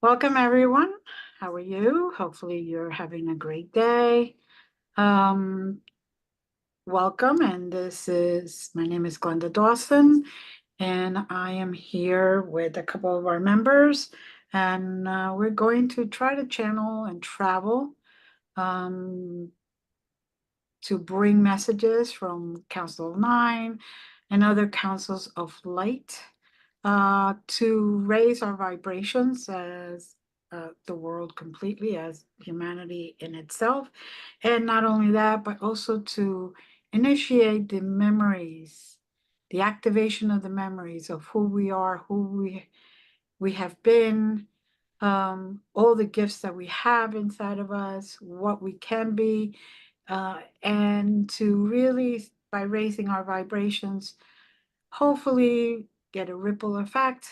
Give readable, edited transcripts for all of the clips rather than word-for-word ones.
Welcome, everyone. How are you? Hopefully, you're having a great day. Um, Welcome, and my name is Glenda Dawson, and I am here with a couple of our members, and we're going to try to channel and travel um, to bring messages from Council of Nine and other councils of light to raise our vibrations as the world completely, as humanity in itself. And not only that, but also to initiate the memories, the activation of the memories of who we are, who we have been, all the gifts that we have inside of us, what we can be, and to really, by raising our vibrations, hopefully get a ripple effect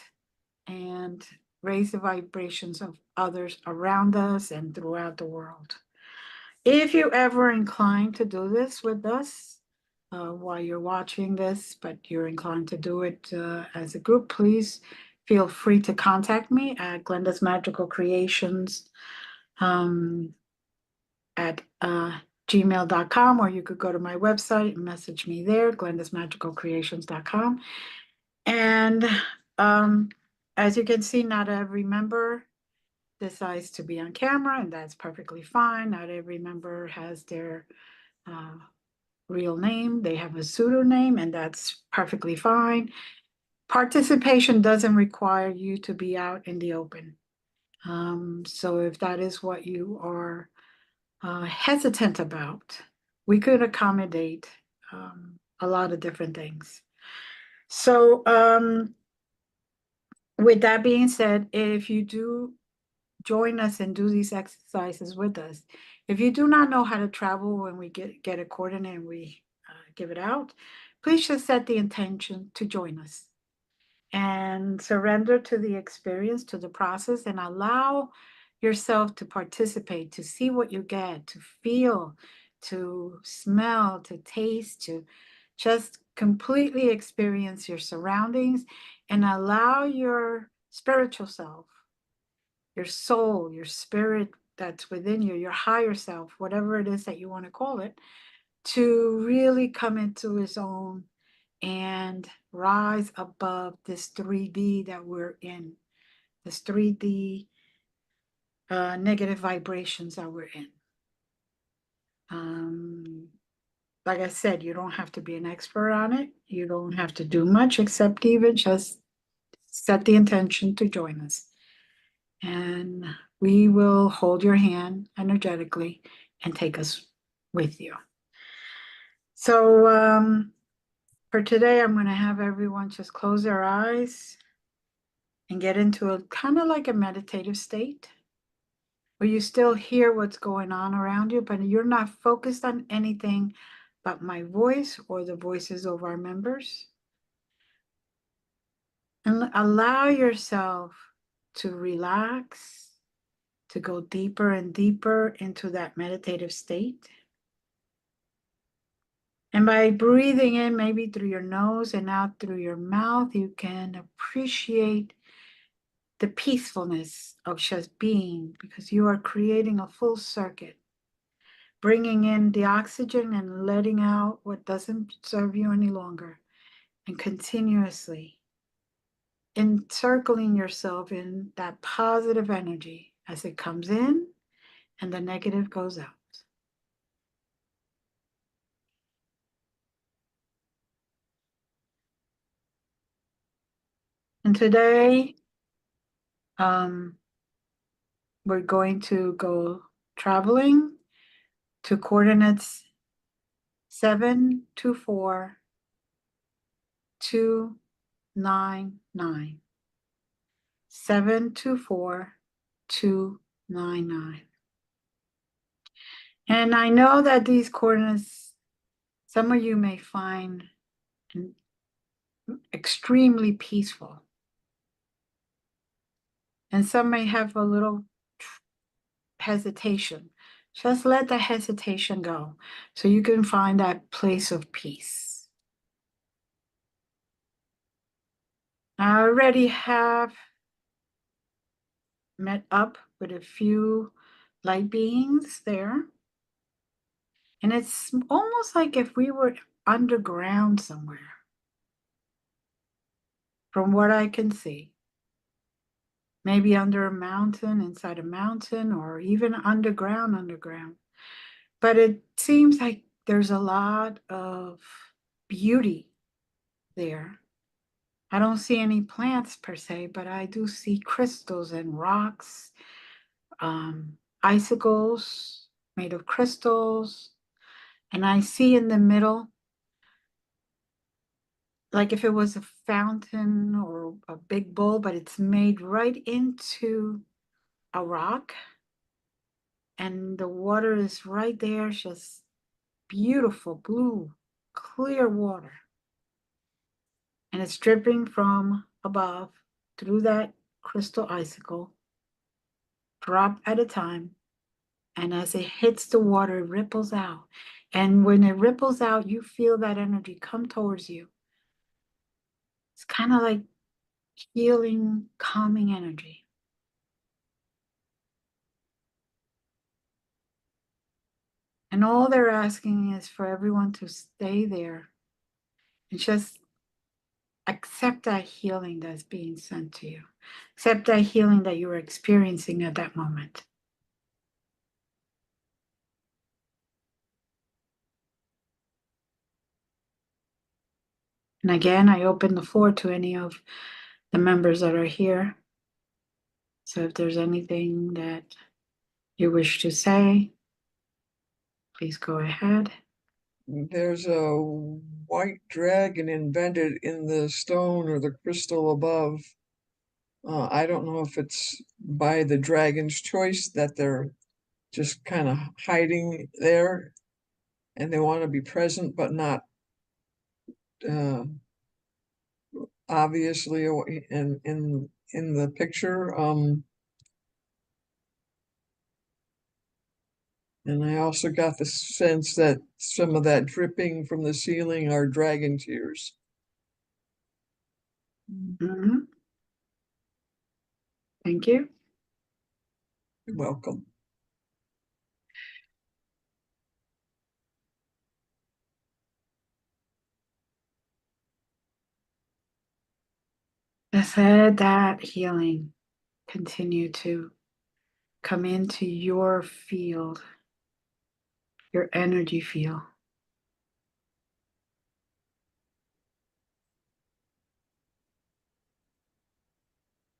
and raise the vibrations of others around us and throughout the world. If you ever inclined to do this with us while you're watching this, but you're inclined to do it as a group, please feel free to contact me at Glenda's Magical Creations at gmail.com, or you could go to my website and message me there, glendasmagicalcreations.com. And as you can see, not every member decides to be on camera, and that's perfectly fine. Not every member has their real name. They have a pseudonym, and that's perfectly fine. Participation doesn't require you to be out in the open. So if that is what you are hesitant about, we could accommodate a lot of different things. So with that being said, if you do join us and do these exercises with us, if you do not know how to travel when we get a coordinate and we give it out, please just set the intention to join us and surrender to the experience, to the process, and allow yourself to participate, to see what you get, to feel, to smell, to taste, to just completely experience your surroundings and allow your spiritual self, your soul, your spirit that's within you, your higher self, whatever it is that you want to call it, to really come into its own and rise above this 3D that we're in, this 3D negative vibrations that we're in. Like I said, you don't have to be an expert on it. You don't have to do much except even just set the intention to join us. And we will hold your hand energetically and take us with you. So for today, I'm going to have everyone just close their eyes and get into a kind of like a meditative state where you still hear what's going on around you, but you're not focused on anything but my voice or the voices of our members. And allow yourself to relax, to go deeper and deeper into that meditative state. And by breathing in maybe through your nose and out through your mouth, you can appreciate the peacefulness of just being, because you are creating a full circuit, bringing in the oxygen and letting out what doesn't serve you any longer, and continuously encircling yourself in that positive energy as it comes in and the negative goes out. And today, Um, we're going to go traveling to coordinates 724-299. 724-299. And I know that these coordinates, some of you may find extremely peaceful, and some may have a little hesitation. Just let the hesitation go so you can find that place of peace. I already have met up with a few light beings there. And it's almost like if we were underground somewhere, from what I can see. Maybe under a mountain, inside a mountain, or even underground. But it seems like there's a lot of beauty there. I don't see any plants per se, but I do see crystals and rocks, icicles made of crystals. And I see in the middle, like if it was a fountain or a big bowl, but it's made right into a rock. And the water is right there, just beautiful blue, clear water. And it's dripping from above through that crystal icicle, drop at a time. And as it hits the water, it ripples out. And when it ripples out, you feel that energy come towards you. It's kind of like healing, calming energy. And all they're asking is for everyone to stay there and just accept that healing that's being sent to you. Accept that healing that you're experiencing at that moment. And again, I open the floor to any of the members that are here. So if there's anything that you wish to say, please go ahead. There's a white dragon embedded in the stone or the crystal above. I don't know if it's by the dragon's choice that they're just kind of hiding there and they want to be present but not uh, obviously in the picture. And I also got the sense that some of that dripping from the ceiling are dragon tears. Mm-hmm. Thank you. You're welcome. Just let that healing continue to come into your field, your energy field.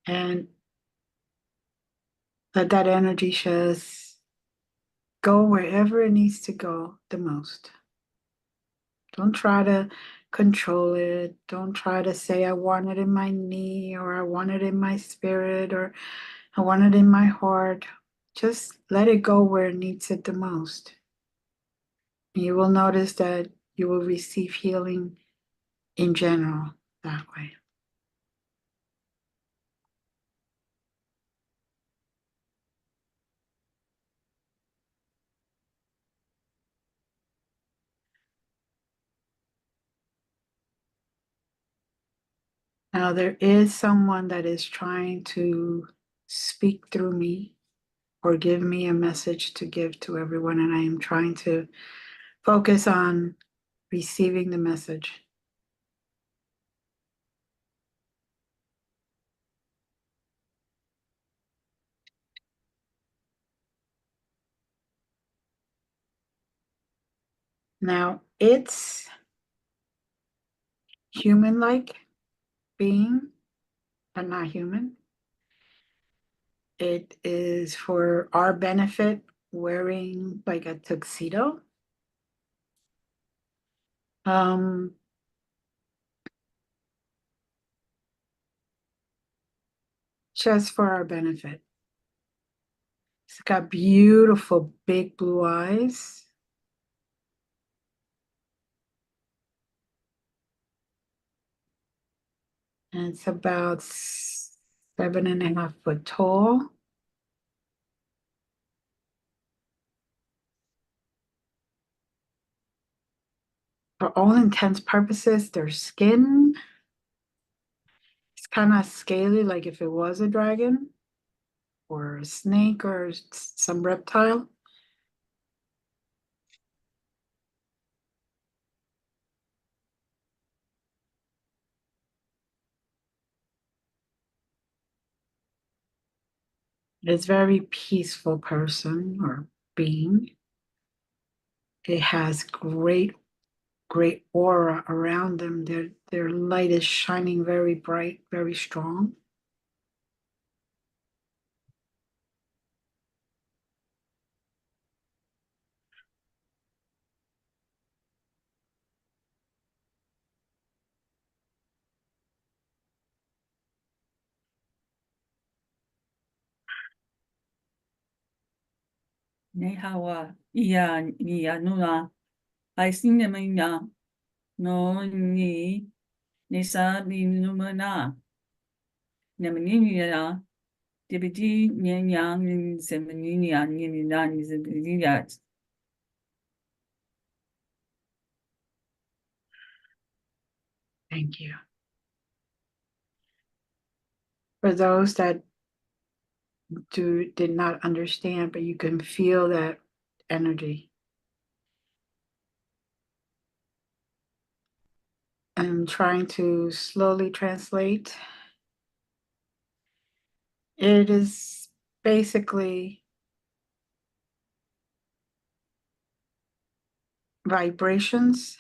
And let that energy just go wherever it needs to go the most. Don't try to control it. Don't try to say, I want it in my knee, or I want it in my spirit, or I want it in my heart. Just let it go where it needs it the most. You will notice that you will receive healing in general that way. Now, there is someone that is trying to speak through me or give me a message to give to everyone, and I am trying to focus on receiving the message. Now, it's human-like being, but not human. It is for our benefit, wearing like a tuxedo. Um, just for our benefit. It's got beautiful big blue eyes. And it's about 7.5 foot tall. For all intents purposes, their skin is kind of scaly, like if it was a dragon or a snake or some reptile. It's very peaceful person or being. It has great aura around them. Their light is shining very bright, very strong.你好啊，iya nuna, ay sinamanya, no ni sa ni numana, namanina, dibidi nyang ni semanina, ni na ni zibidiyat. Thank you. For those that did not understand, but you can feel that energy. I'm trying to slowly translate. It is basically vibrations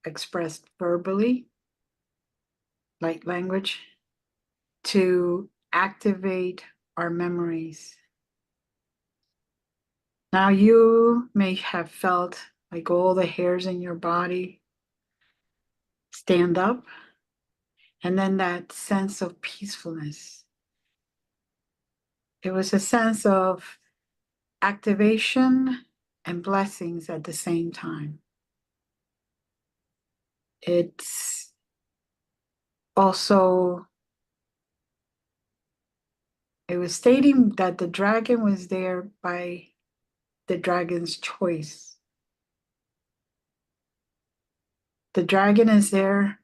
expressed verbally, light language, to activate our memories. Now, you may have felt like all the hairs in your body stand up, and then that sense of peacefulness. It was a sense of activation and blessings at the same time. It's also, it was stating that the dragon was there by the dragon's choice. The dragon is there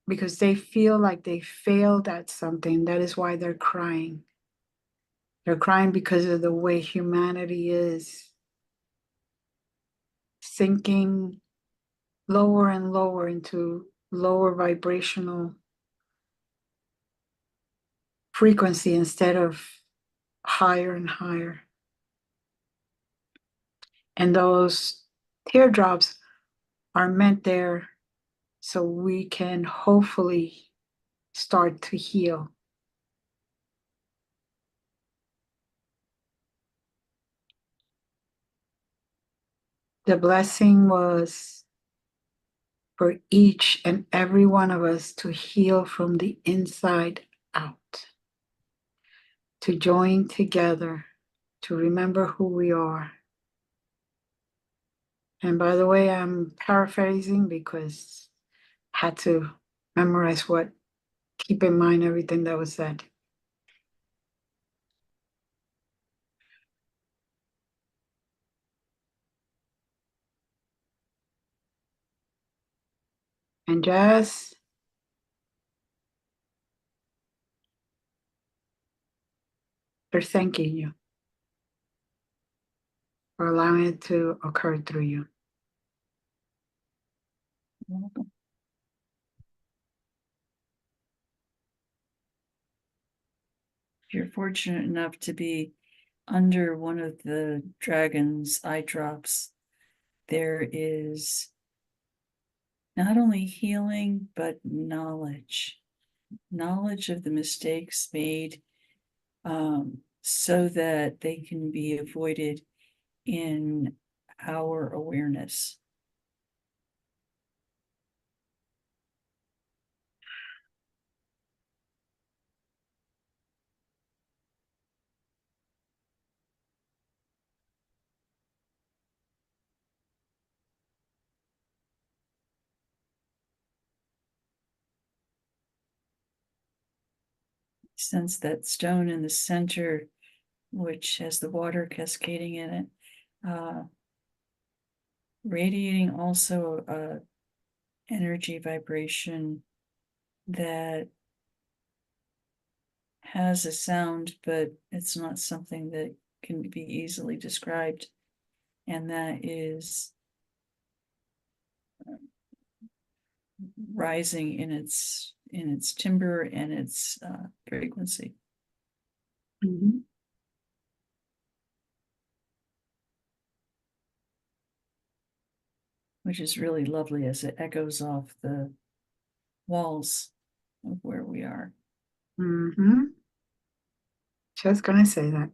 because they feel like they failed at something. That is why they're crying. They're crying because of the way humanity is sinking lower and lower into lower vibrational frequency instead of higher and higher. And those teardrops are meant there so we can hopefully start to heal. The blessing was for each and every one of us to heal from the inside out, to join together, to remember who we are. And by the way, I'm paraphrasing because I had to memorize keep in mind everything that was said. And Jazz, they're thanking you for allowing it to occur through you. If you're fortunate enough to be under one of the dragon's eye drops, there is not only healing, but knowledge. knowledge of the mistakes made, so that they can be avoided in our awareness. Sense that stone in the center, which has the water cascading in it, radiating also a energy vibration that has a sound, but it's not something that can be easily described, and that is rising in its timbre and its frequency. Mhm. Which is really lovely as it echoes off the walls of where we are. Mhm. Just gonna say that.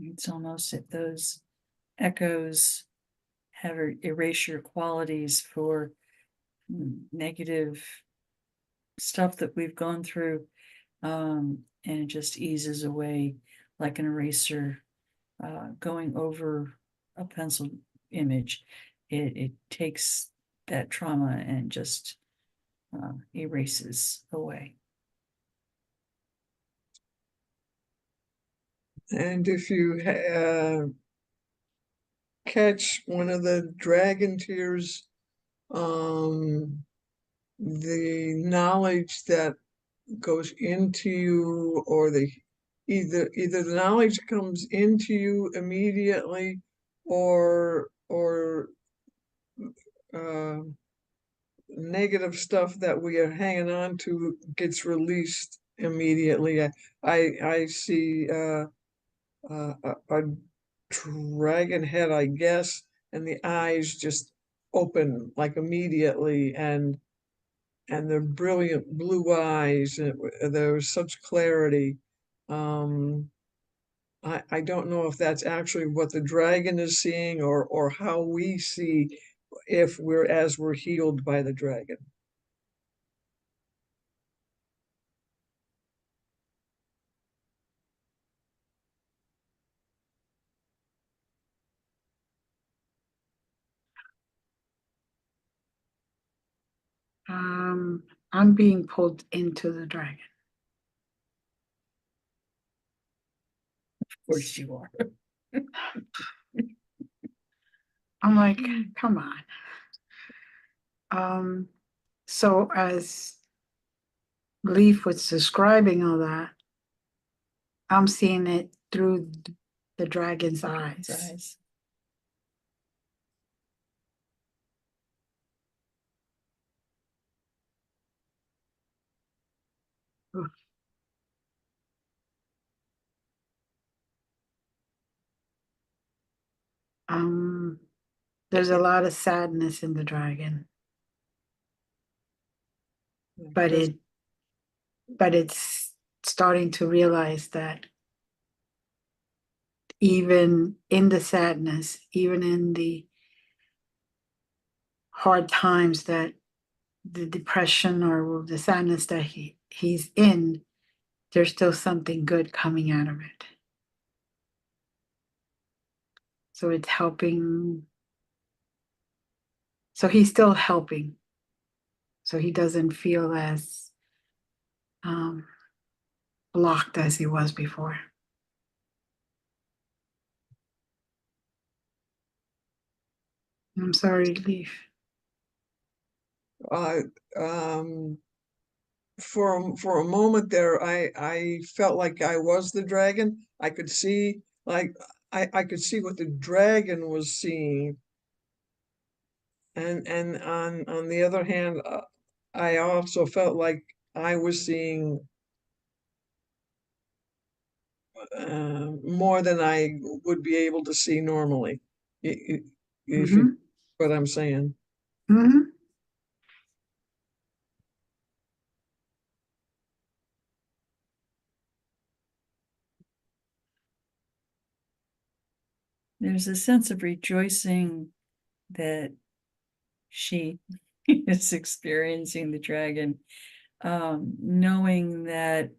It's almost if those echoes have erasure qualities for negative stuff that we've gone through, and it just eases away like an eraser going over a pencil image. It takes that trauma and just erases away. And if you catch one of the dragon tears, the knowledge that goes into you, or either the knowledge comes into you immediately, or negative stuff that we are hanging on to gets released immediately. I see a dragon head, I guess, and the eyes just open like immediately, and they're brilliant blue eyes, and there was such clarity. I don't know if that's actually what the dragon is seeing, or how we see if we're healed by the dragon. I'm being pulled into the dragon. Of course you are. I'm like, come on. So as Leaf was describing all that, I'm seeing it through the dragon's eyes. Eyes. Oof. There's a lot of sadness in the dragon, but it's starting to realize that even in the sadness, even in the hard times, that the depression or the sadness that he's in, there's still something good coming out of it. So it's helping. So he's still helping. So he doesn't feel as blocked as he was before. I'm sorry, Leaf. Um, for a moment there, I felt like I was the dragon. I could see, like, I could see what the dragon was seeing, and on the other hand, I also felt like I was seeing more than I would be able to see normally. If you Mm-hmm. what I'm saying. Mm-hmm. There's a sense of rejoicing that she is experiencing the dragon, knowing that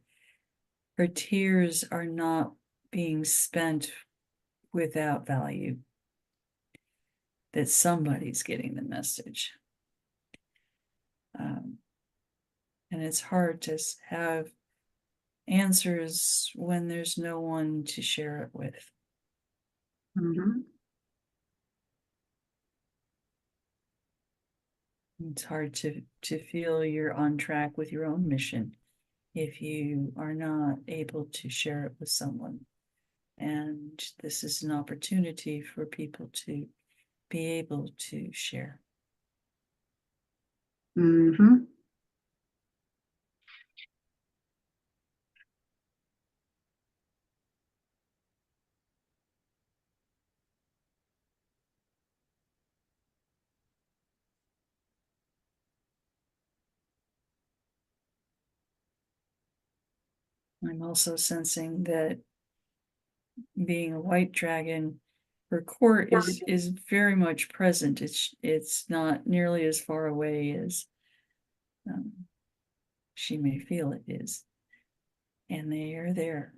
her tears are not being spent without value, that somebody's getting the message. And it's hard to have answers when there's no one to share it with. Mm-hmm. It's hard to feel you're on track with your own mission if you are not able to share it with someone. And this is an opportunity for people to be able to share. Mm-hmm. I'm also sensing that being a white dragon, her core is very much present. It's not nearly as far away as she may feel it is. And they are there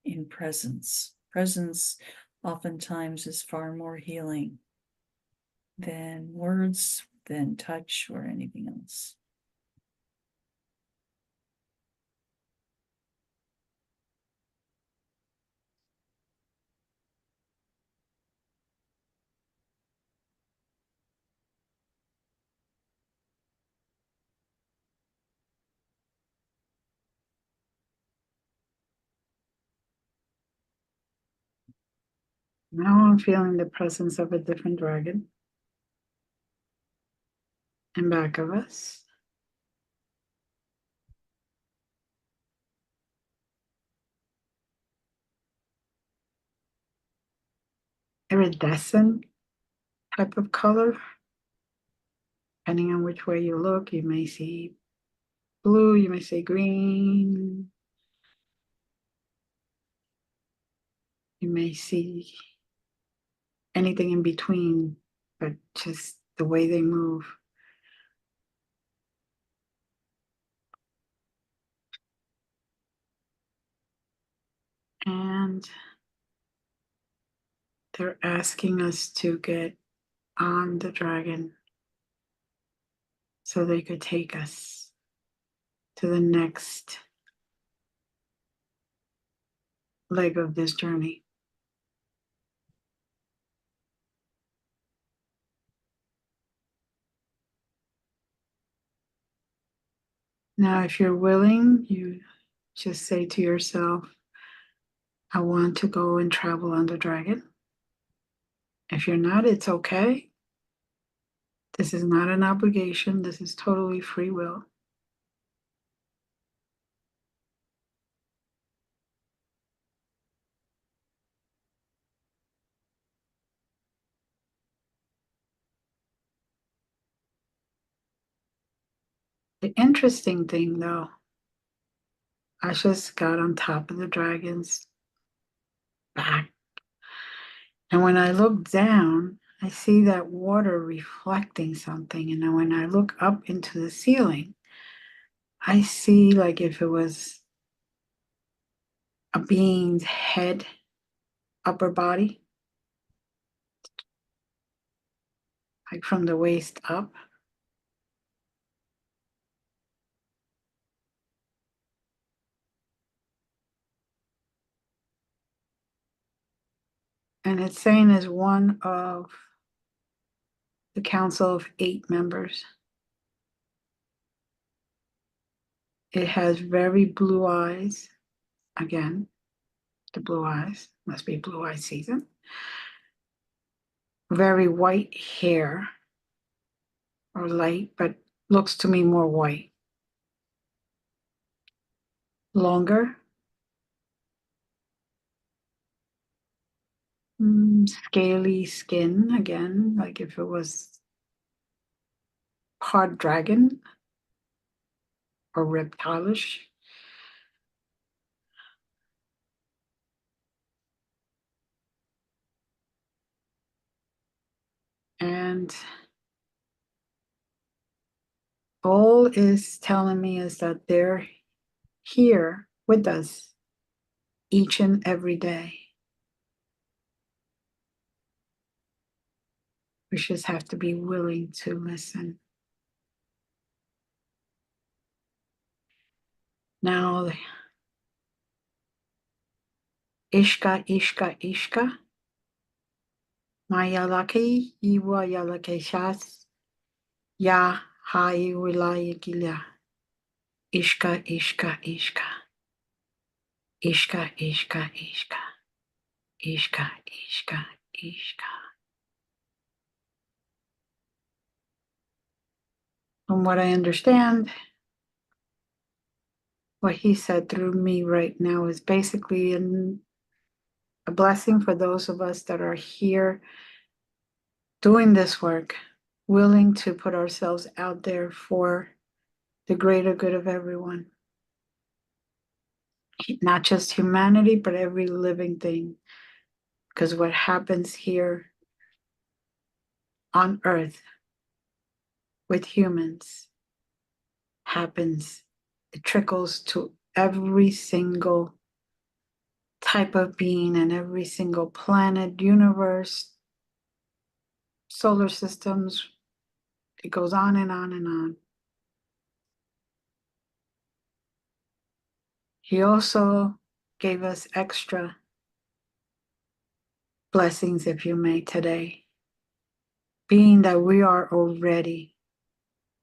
in presence. Presence oftentimes is far more healing than words, than touch, or anything else. Now I'm feeling the presence of a different dragon in back of us. Iridescent type of color. Depending on which way you look, you may see blue, you may see green, you may see anything in between, but just the way they move. And they're asking us to get on the dragon so they could take us to the next leg of this journey. Now, if you're willing, you just say to yourself, I want to go and travel on the dragon. If you're not, it's okay. This is not an obligation. This is totally free will. The interesting thing, though, I just got on top of the dragon's back. And when I look down, I see that water reflecting something. And then when I look up into the ceiling, I see like if it was a being's head, upper body, like from the waist up. And it's saying as one of the council of 8 members. It has very blue eyes. Again, the blue eyes must be blue eye season. Very white hair, or light, but looks to me more white. Longer, scaly skin again, like if it was hard dragon or reptilish. And all is telling me is that they're here with us each and every day. We just have to be willing to listen. Now, Ishka, Ishka, Ishka, Mayalaki, Iwa Yalakeshas, Ya Hai Wilayagila, Ishka, Ishka, Ishka, Ishka, Ishka, Ishka, Ishka, Ishka, Ishka. From what I understand, what he said through me right now is basically a blessing for those of us that are here doing this work, willing to put ourselves out there for the greater good of everyone. Not just humanity, but every living thing. Because what happens here on earth with humans happens, it trickles to every single type of being and every single planet, universe, solar systems. It goes on and on and on. He also gave us extra blessings, if you may, today, being that we are already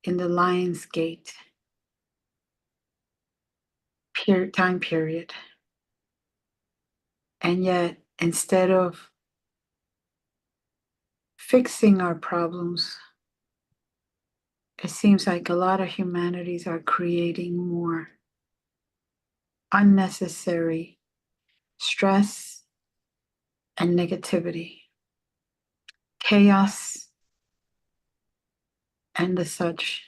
in the Lion's Gate time period. And yet, instead of fixing our problems, it seems like a lot of humanities are creating more unnecessary stress and negativity, chaos, and the such.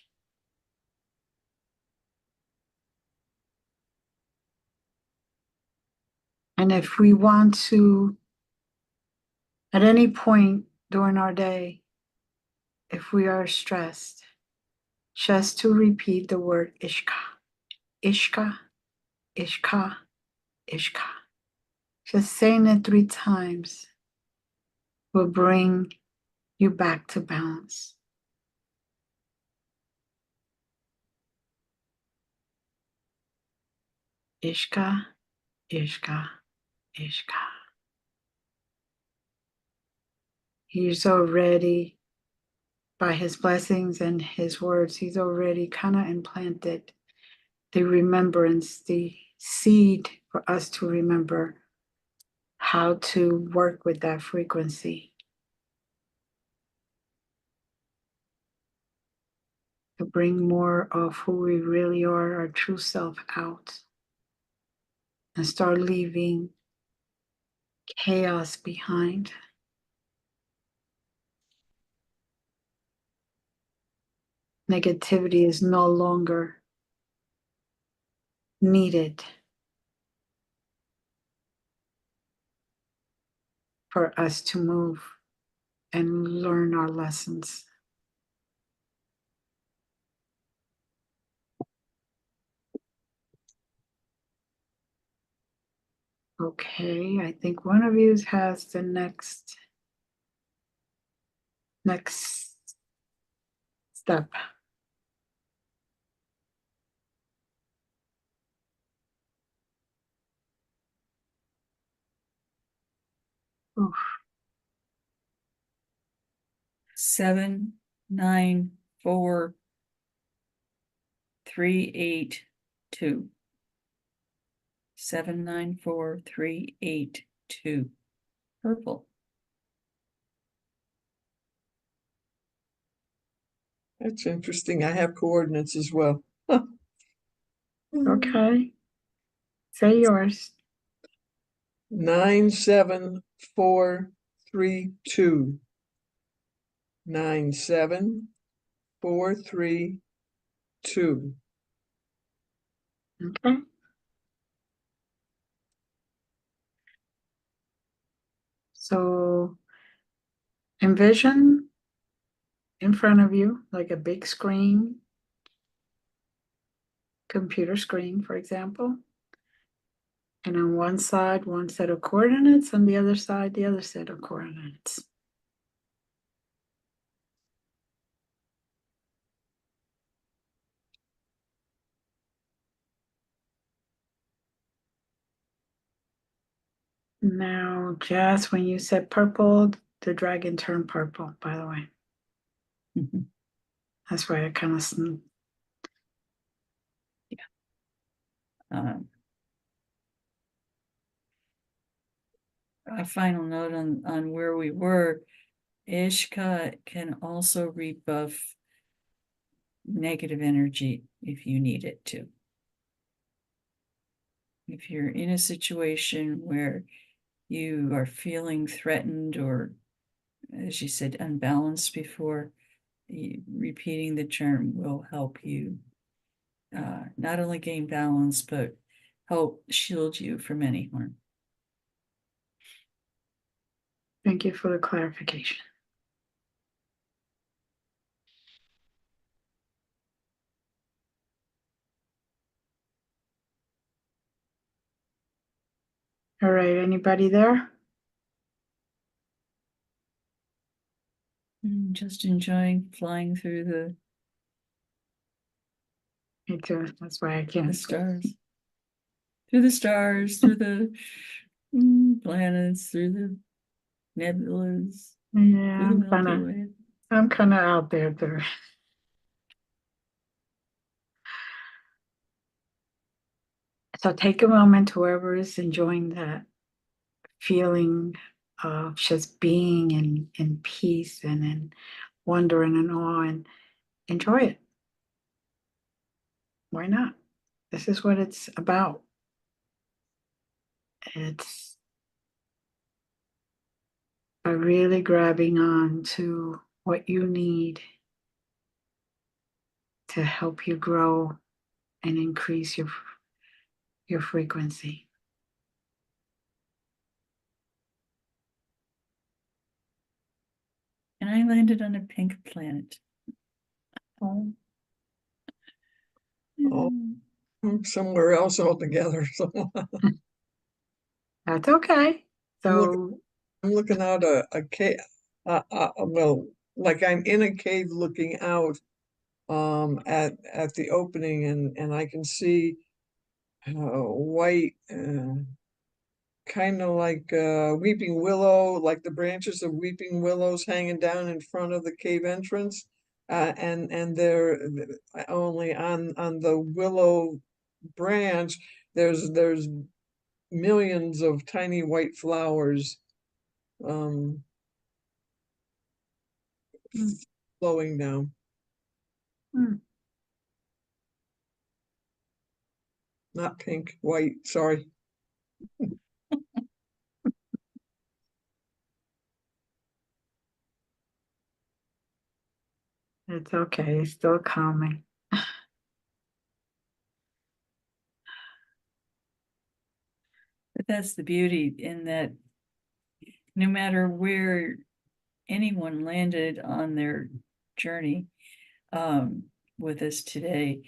And if we want to, at any point during our day, if we are stressed, just to repeat the word Ishka, Ishka, Ishka, Ishka. Just saying it 3 times will bring you back to balance. Ishka, Ishka, Ishka. He's already, by his blessings and his words, he's already kind of implanted the remembrance, the seed for us to remember how to work with that frequency, to bring more of who we really are, our true self, out and start leaving chaos behind. Negativity is no longer needed for us to move and learn our lessons. Okay, I think one of you has the next step. Oof. 7, 9, 4, 3, 8, 2. 7, 9, 4, 3, 8, 2. Purple. That's interesting. I have coordinates as well. Okay, say yours. 9, 7, 4, 43297 432. Okay. So envision in front of you like a big screen, computer screen, for example. And on one side, one set of coordinates, on the other side, the other set of coordinates. Now, just when you said purple, the dragon turned purple, by the way. Mhm. That's why I kind of Um, a final note on where we were. Ishka can also rebuff negative energy if you need it to. If you're in a situation where you are feeling threatened or, as you said, unbalanced before, repeating the term will help you not only gain balance, but help shield you from any harm. thank you for the clarification. All right, anybody there? Just enjoying flying through the Me too. That's why I can't. stars. Through the stars, through the planets, through the nebulas, Yeah, through the Milky Way. I'm kind of out there too. So take a moment, whoever is enjoying that feeling of just being in peace and in wonder and in awe, and enjoy it. Why not? This is what it's about. It's by really grabbing on to what you need to help you grow and increase your frequency. And I landed on a pink planet. Oh, Oh. I'm somewhere else altogether. So that's okay. So I'm looking out a cave. Well, like I'm in a cave looking out at the opening, and I can see white, kind of like weeping willow, like the branches of weeping willows hanging down in front of the cave entrance. And they're only on the willow branch, there's millions of tiny white flowers um mm, flowing down. mm, Not pink, white, sorry. it's okay. It's still calming. But that's the beauty in that no matter where anyone landed on their journey with us today,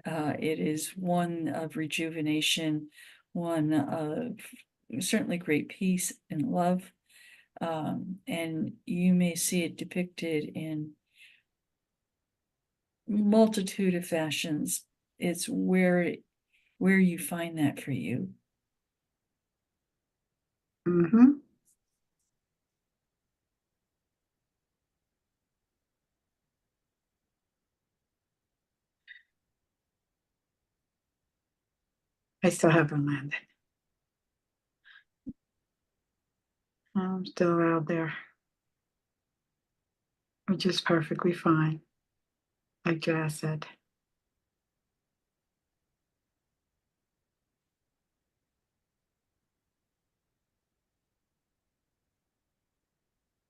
it is one of rejuvenation, one of certainly great peace and love. And you may see it depicted in multitude of fashions. It's where you find that for you. Mm-hmm. I still haven't landed. I'm still out there, which is perfectly fine, like Jazz said.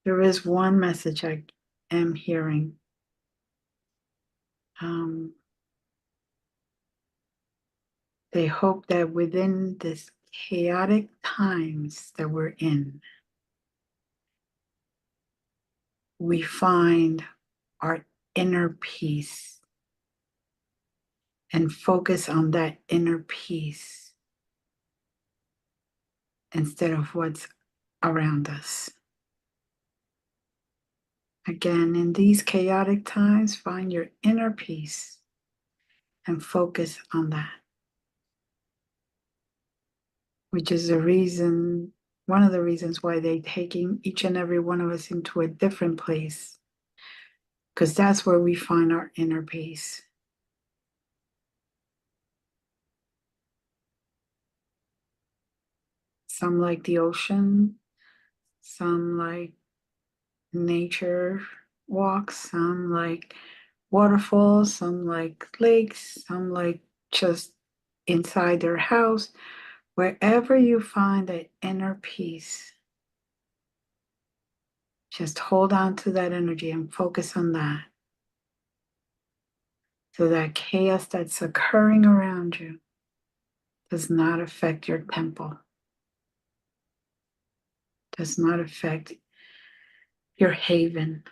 There is one message I am hearing. They hope that within this chaotic times that we're in, we find our inner peace and focus on that inner peace instead of what's around us. Again, in these chaotic times, find your inner peace and focus on that, which is the reason, one of the reasons why they're taking each and every one of us into a different place, because that's where we find our inner peace. Some like the ocean, some like nature walks, some like waterfalls, some like lakes, some like just inside their house. Wherever you find that inner peace, just hold on to that energy and focus on that. So that chaos that's occurring around you does not affect your temple, does not affect your haven,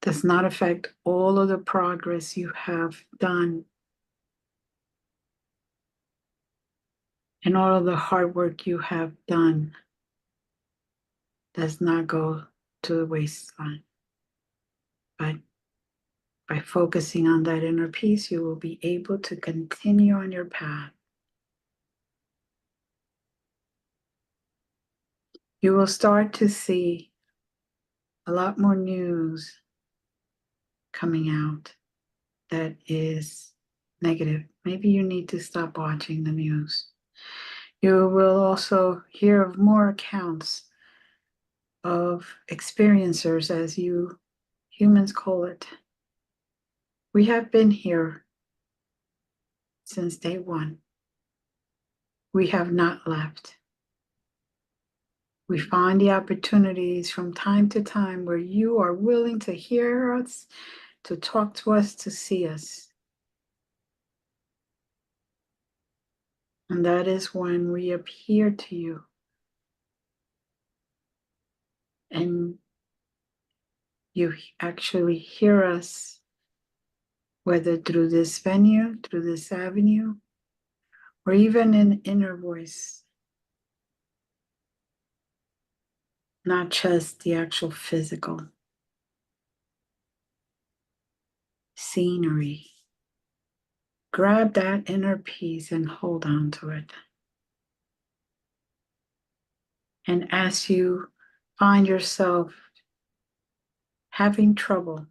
does not affect all of the progress you have done and all of the hard work you have done does not go to the wasteland. But by focusing on that inner peace, you will be able to continue on your path. You will start to see a lot more news coming out that is negative. Maybe you need to stop watching the news. You will also hear of more accounts of experiencers, as you humans call it. We have been here since day one. We have not left. We find the opportunities from time to time where you are willing to hear us, to talk to us, to see us. And that is when we appear to you. And you actually hear us, whether through this venue, through this avenue, or even in inner voice. Not just the actual physical scenery. Grab that inner peace and hold on to it. And as you find yourself having trouble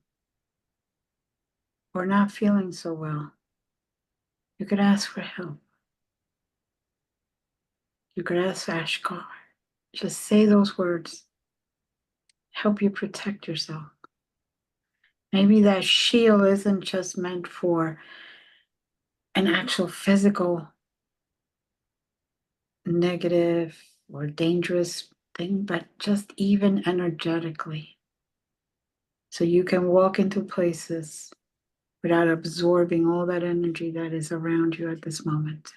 or not feeling so well, you could ask for help. You could ask Ashkar. Just say those words. Help you protect yourself. Maybe that shield isn't just meant for an actual physical negative or dangerous thing, but just even energetically. So you can walk into places without absorbing all that energy that is around you at this moment.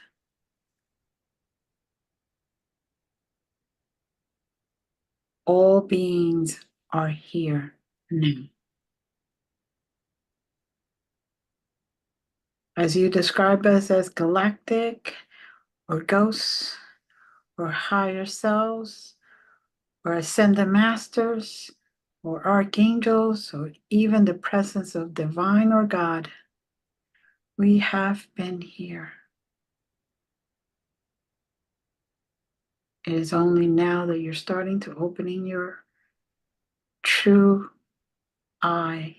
All beings are here now. As you describe us as galactic or ghosts or higher selves or ascended masters or archangels or even the presence of divine or God, we have been here. It is only now that you're starting to opening your true eye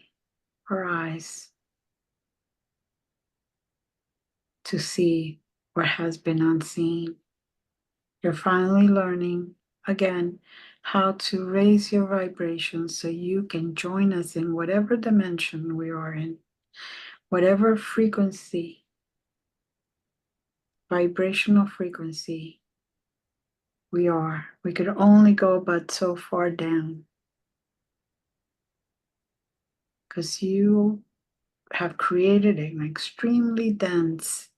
or eyes to see what has been unseen. You're finally learning again how to raise your vibration so you can join us in whatever dimension we are in, whatever frequency, vibrational frequency We are. We could only go but so far down. Because you have created an extremely dense,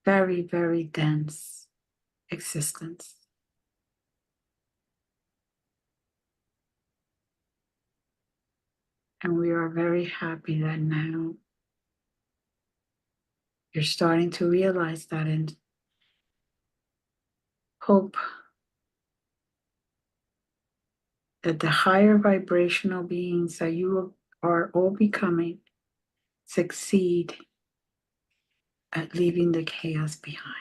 very, very dense existence. And we are very happy that now you're starting to realize that and hope that the higher vibrational beings that you are all becoming succeed at leaving the chaos behind.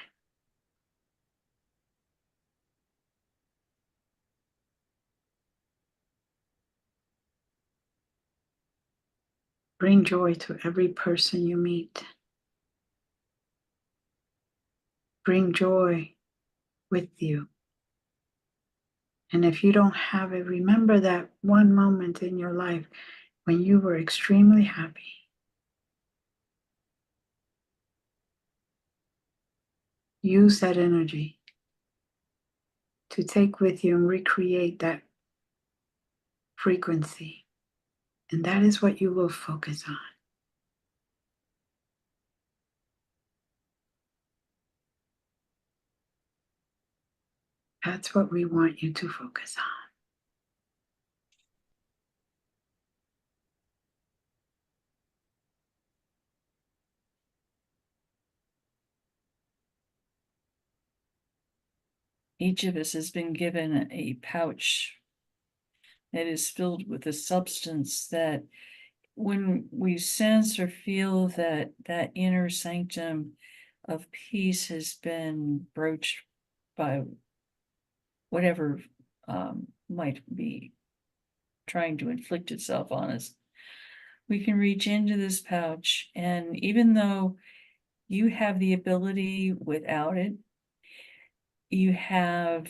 Bring joy to every person you meet. Bring joy with you. And if you don't have it, remember that one moment in your life when you were extremely happy. Use that energy to take with you and recreate that frequency. And that is what you will focus on. That's what we want you to focus on. Each of us has been given a pouch that is filled with a substance that when we sense or feel that that inner sanctum of peace has been broached by whatever might be trying to inflict itself on us, we can reach into this pouch, and even though you have the ability without it, you have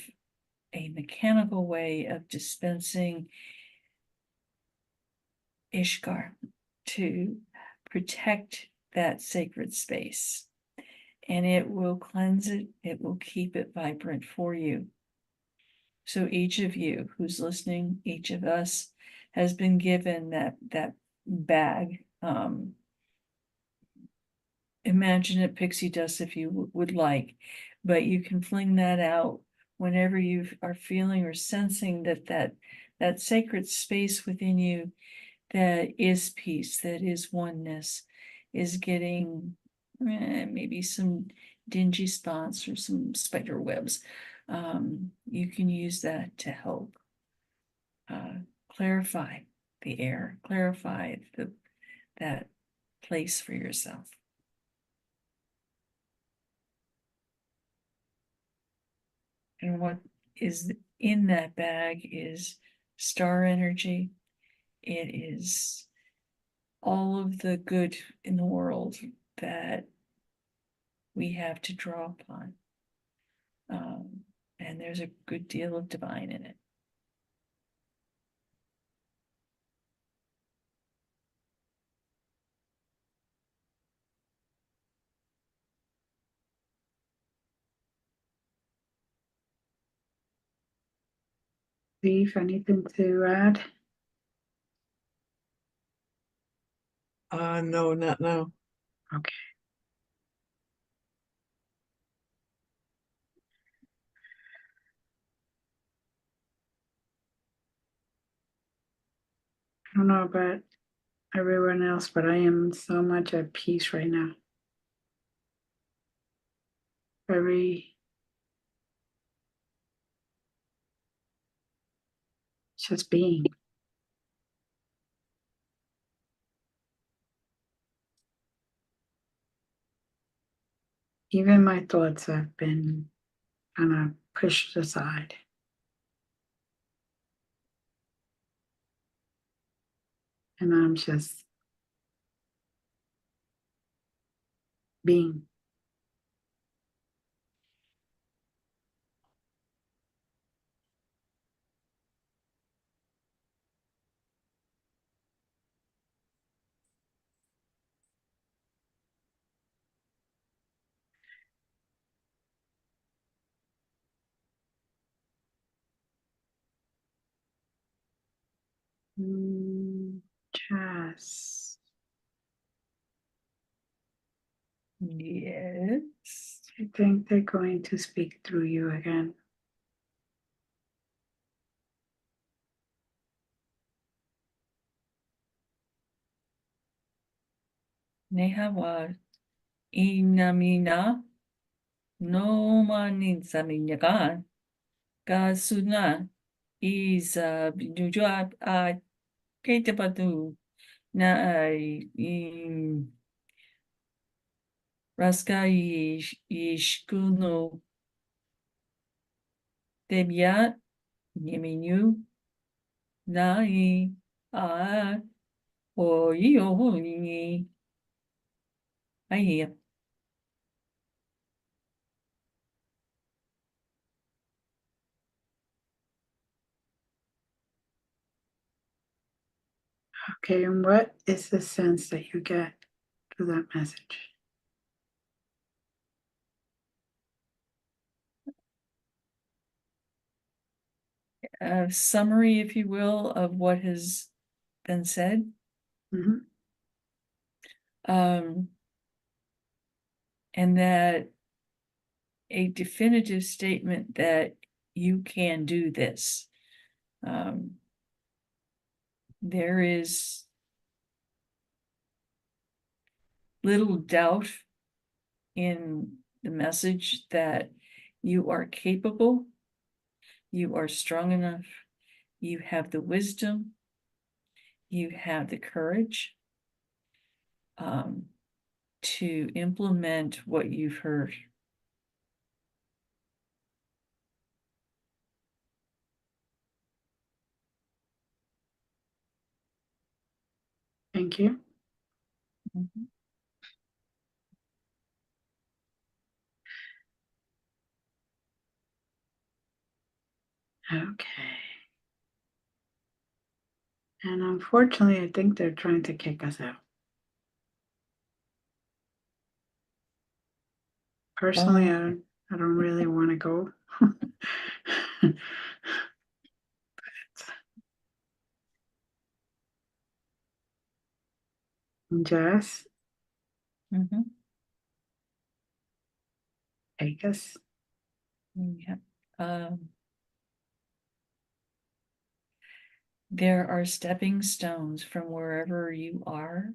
a mechanical way of dispensing Ishkar to protect that sacred space. And it will cleanse it, it will keep it vibrant for you. So each of you who's listening, each of us has been given that bag. Imagine it pixie dust if you would like, but you can fling that out whenever you are feeling or sensing that sacred space within you that is peace, that is oneness, is getting maybe some dingy spots or some spider webs. You can use that to help clarify the air, clarify that place for yourself. And what is in that bag is star energy. It is all of the good in the world that we have to draw upon. And there's a good deal of divine in it. Steve, anything to add? No, not now. Okay. I don't know about everyone else, but I am so much at peace right now. Very just being. Even my thoughts have been kind of pushed aside. And I'm just being. Jess, Yes. I think they're going to speak through you again. Nehawa inamina no manin saminyakan kasuna isa binujua ketapatu na ay raska ishkuno debiat yeminu nai a o yo ni ai Okay, and what is the sense that you get through that message? a summary, if you will, of what has been said. Mhm. And that a definitive statement that you can do this. There is little doubt in the message that you are capable, you are strong enough, you have the wisdom, you have the courage to implement what you've heard. Thank you. Mhm. Okay. And unfortunately, I think they're trying to kick us out. Personally, I don't really want to go. Jess, Mhm. take us. Yeah. There are stepping stones from wherever you are.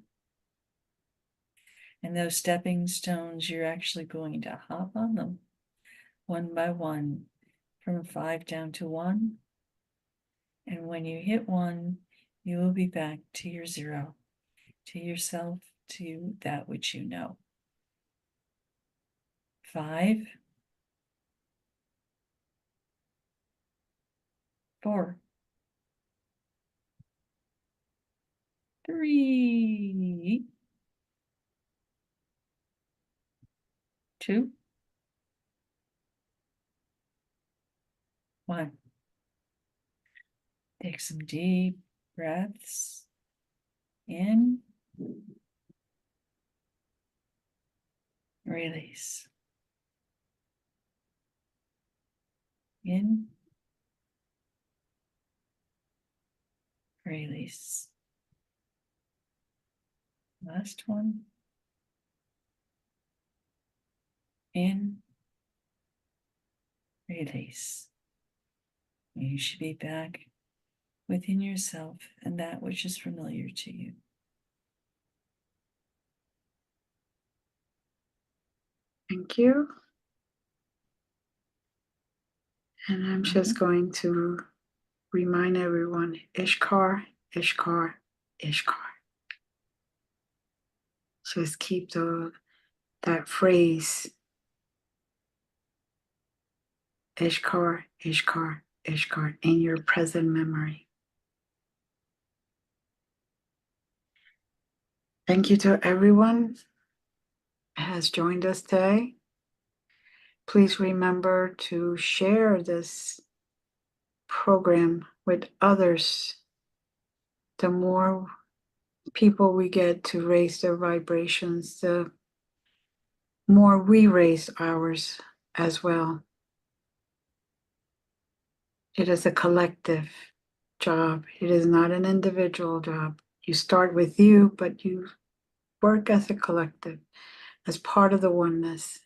And those stepping stones, you're actually going to hop on them one by one, from 5 down to 1. And when you hit 1, you will be back to your 0, to yourself, to that which you know. 5, 4, 3, 2, 1. Take some deep breaths in, release. In, release. Last one. In, release. You should be back within yourself and that which is familiar to you. Thank you. And I'm just going to remind everyone, Ishkar, Ishkar, Ishkar. Just keep that phrase, Ishkar, Ishkar, Ishkar, in your present memory. Thank you to everyone who has joined us today. Please remember to share this program with others. The more people we get to raise their vibrations, the more we raise ours as well. It is a collective job. It is not an individual job. You start with you, but you work as a collective, as part of the oneness.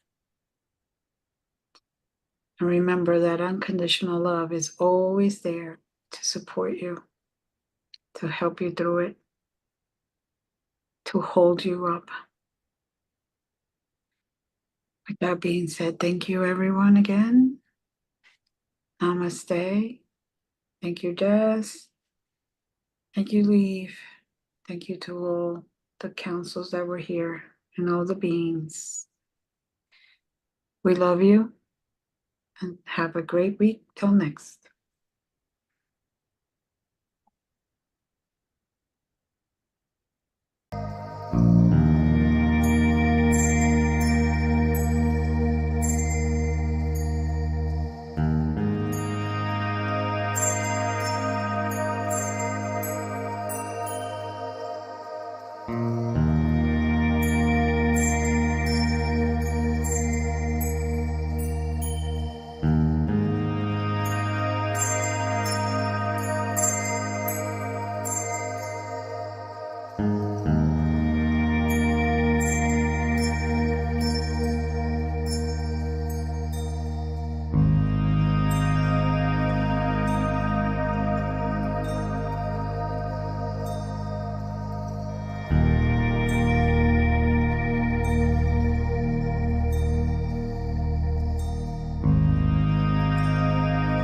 And remember that unconditional love is always there to support you, to help you through it, to hold you up. With that being said, thank you everyone again. Namaste. Thank you, Jess. Thank you, Leaf. Thank you to all the councils that were here and all the beings. We love you and have a great week till next.